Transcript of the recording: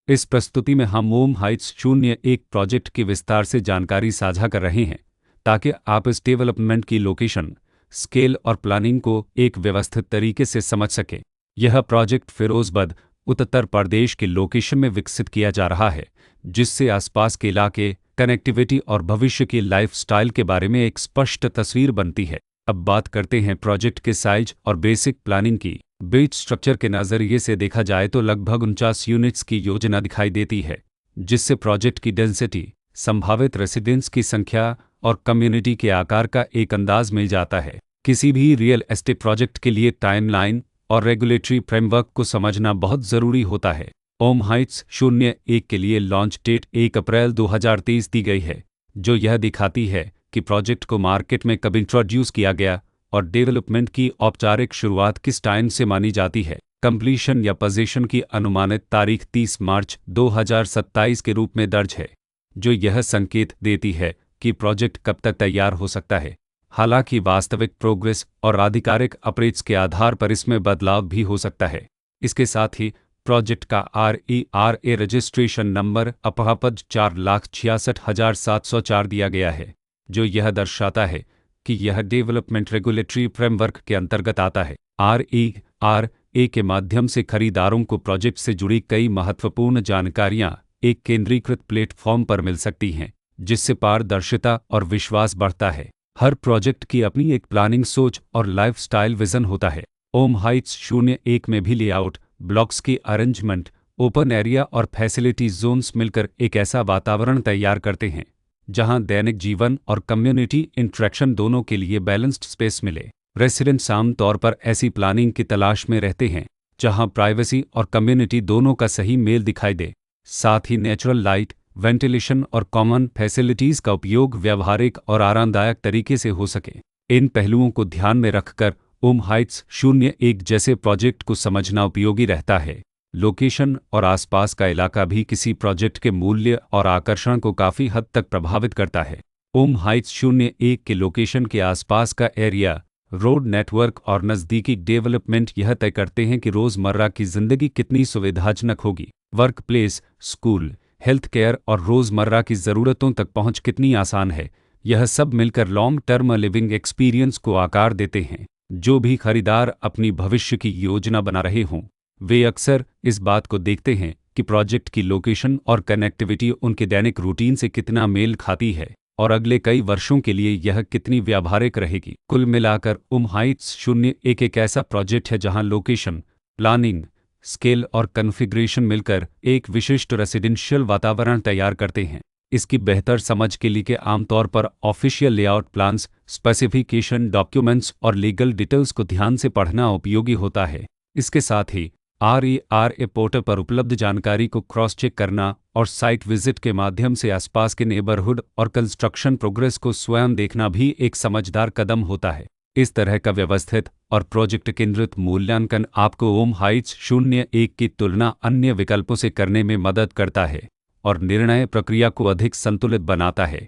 इस प्रस्तुति में हम ओम हाइट्स 01 प्रोजेक्ट की विस्तार से जानकारी साझा कर रहे हैं ताकि आप इस डेवलपमेंट की लोकेशन, स्केल और प्लानिंग को एक व्यवस्थित तरीके से समझ सकें। यह प्रोजेक्ट फिरोजबद, उत्तर प्रदेश के लोकेशन में विकसित किया जा रहा है, जिससे आसपास के इलाके, कनेक्टिविटी और भविष्य की लाइफस्टाइल के बारे में एक स्पष्ट तस्वीर बनती है। अब बात करते हैं प्रोजेक्ट के साइज और बेसिक प्लानिंग की। बेस स्ट्रक्चर के नज़रिए से देखा जाए तो लगभग 49 यूनिट्स की योजना दिखाई देती है, जिससे प्रोजेक्ट की डेंसिटी, संभावित रेसिडेंट्स की संख्या और कम्युनिटी के आकार का एक अंदाज मिल जाता है। किसी भी रियल एस्टेट प्रोजेक्ट के लिए टाइमलाइन और रेगुलेटरी फ्रेमवर्क को समझना बहुत ज़रूरी होता है। ओम हाइट्स 01 के लिए लॉन्च डेट 1 अप्रैल 2023 दी गई है, जो यह दिखाती है कि प्रोजेक्ट को मार्केट में कब इंट्रोड्यूस किया गया और डेवलपमेंट की औपचारिक शुरुआत किस टाइम से मानी जाती है। कंप्लीशन या पोजीशन की अनुमानित तारीख 30 मार्च 2027 के रूप में दर्ज है, जो यह संकेत देती है कि प्रोजेक्ट कब तक तैयार हो सकता है। हालांकि वास्तविक प्रोग्रेस और आधिकारिक अपडेट्स के आधार पर इसमें बदलाव भी हो सकता है। इसके साथ ही प्रोजेक्ट का RERA रजिस्ट्रेशन नंबर अपापज 4,66,704 दिया गया है, जो यह दर्शाता है कि यह डेवलपमेंट रेगुलेटरी फ्रेमवर्क के अंतर्गत आता है। RERA के माध्यम से खरीदारों को प्रोजेक्ट से जुड़ी कई महत्वपूर्ण जानकारियां एक केंद्रीकृत प्लेटफॉर्म पर मिल सकती हैं, जिससे पारदर्शिता और विश्वास बढ़ता है। हर प्रोजेक्ट की अपनी एक प्लानिंग सोच और लाइफस्टाइल विजन होता है। ओम हाइट्स 01 में भी लेआउट, ब्लॉक्स की अरेंजमेंट, ओपन एरिया और फैसिलिटी जोन्स मिलकर एक ऐसा वातावरण तैयार करते हैं जहां दैनिक जीवन और कम्युनिटी इंटरेक्शन दोनों के लिए बैलेंस्ड स्पेस मिले। रेसिडेंट्स आमतौर पर ऐसी प्लानिंग की तलाश में रहते हैं जहां प्राइवेसी और कम्युनिटी दोनों का सही मेल दिखाई दे। साथ ही नेचुरल लाइट, वेंटिलेशन और कॉमन फैसिलिटीज़ का उपयोग व्यावहारिक और आरामदायक तरीके से हो सके। इन पहलुओं को ध्यान में रखकर ओम हाइट्स 01 जैसे प्रोजेक्ट को समझना उपयोगी रहता है। लोकेशन और आसपास का इलाका भी किसी प्रोजेक्ट के मूल्य और आकर्षण को काफ़ी हद तक प्रभावित करता है। ओम हाइट्स 01 के लोकेशन के आसपास का एरिया, रोड नेटवर्क और नज़दीकी डेवलपमेंट यह तय करते हैं कि रोज़मर्रा की ज़िंदगी कितनी सुविधाजनक होगी। Work place, school, health care और रोज़मर्रा की ज़रूरतों तक पहुंच कितनी आसान है। यह सब मिलकर लॉन्ग टर्म लिविंग एक्सपीरियंस को आकार देते हैं। जो भी खरीदार अपनी भविष्य की योजना बना रहे हों, वे अक्सर इस बात को देखते हैं कि प्रोजेक्ट की लोकेशन और कनेक्टिविटी उनके दैनिक रूटीन से कितना मेल खाती है और अगले कई वर्षों के लिए यह कितनी व्यावहारिक रहेगी। कुल मिलाकर ओम हाइट्स 01 एक ऐसा प्रोजेक्ट है जहां लोकेशन, प्लानिंग, स्केल और कॉन्फ़िगरेशन मिलकर एक विशिष्ट रेसिडेंशियल वातावरण तैयार करते हैं। इसकी बेहतर समझ के लिए आमतौर पर official layout plans, specification documents और लीगल डिटेल्स को ध्यान से पढ़ना उपयोगी होता है। इसके साथ ही RERA पोर्टल पर उपलब्ध जानकारी को क्रॉस चेक करना और साइट विजिट के माध्यम से आसपास के नेबरहुड और कंस्ट्रक्शन प्रोग्रेस को स्वयं देखना भी एक समझदार कदम होता है। इस तरह का व्यवस्थित और प्रोजेक्ट केंद्रित मूल्यांकन आपको ओम हाइट्स 01 की तुलना अन्य विकल्पों से करने में मदद करता है और निर्णय प्रक्रिया को अधिक संतुलित बनाता है।